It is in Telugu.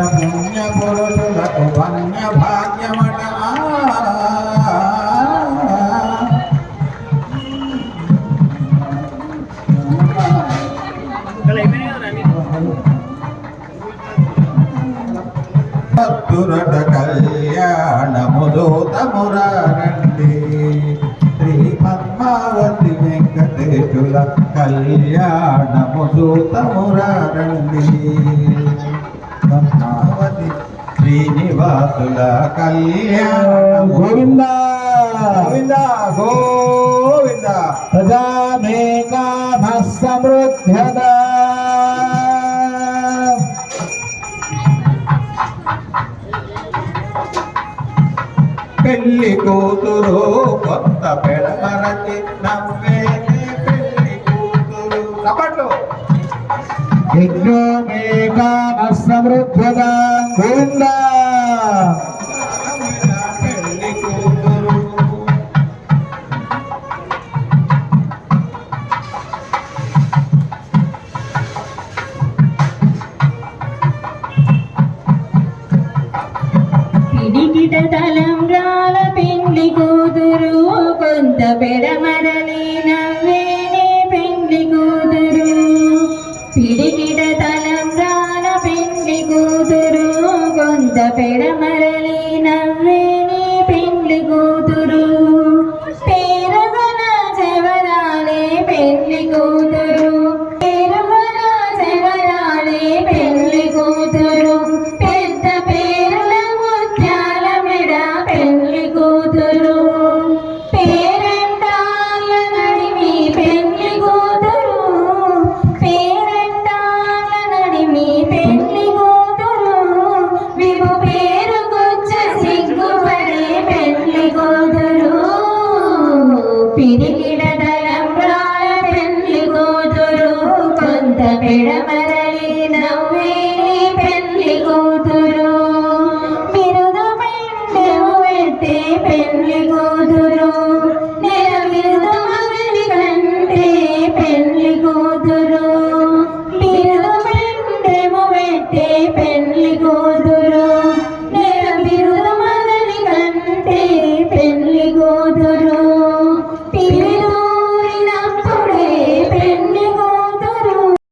పుణ్య పురుషులకు వన్య భాగ్యమట భక్తురట కళ్యాణముదోతమురారండి శ్రీ పద్మావతి వెంకటేశుల కళ్యాణముదోతమురారండి పద్మావతి శ్రీనివాసుల కళ్యాణ గోవింద గోవింద గోవింద ప్రజామేకామ సమృద్ధ్యత పెళ్లి కూతురు కొత్త పెడమరచి నవ్వేనే పెళ్లి కూతురు కపట్లు యజ్ఞోమేకామ సమృద్ధ్యత గోవింద పెళ్లి కూతురు పిడికిట తలంబ్రాల పెండ్లి కూతురు కొంత పెడమరలి నవ్వేనే పెండ్లి కూతురు పిడికిట తలంబ్రాల పెండ్లి కూతురు కొంత పెడమరలి నవ్వేనే పెండ్లి కూతురు పేరుగల చెవరాలే పెండ్లి కూతురు పేరుగల చెవరాలే పెండ్లి కూతురు పెద్ద పేరుల ముత్యాల మెడ పెండ్లి కూతురు పేరంటాల నడిమి పెండ్లి కూతురు పేరంటాల నడిమి పెండ్లి కూతురు విభు పేరు గుచ్చ సిగ్గుపడే పెండ్లి కూతురు పిరికిడ తలంబ్రాల పెండ్లి కూతురు కొంత పెడమరలి నవ్వేని పెండ్లి కూతురు బిరుదు పెండెము పెట్టే పెండ్లి కూతురు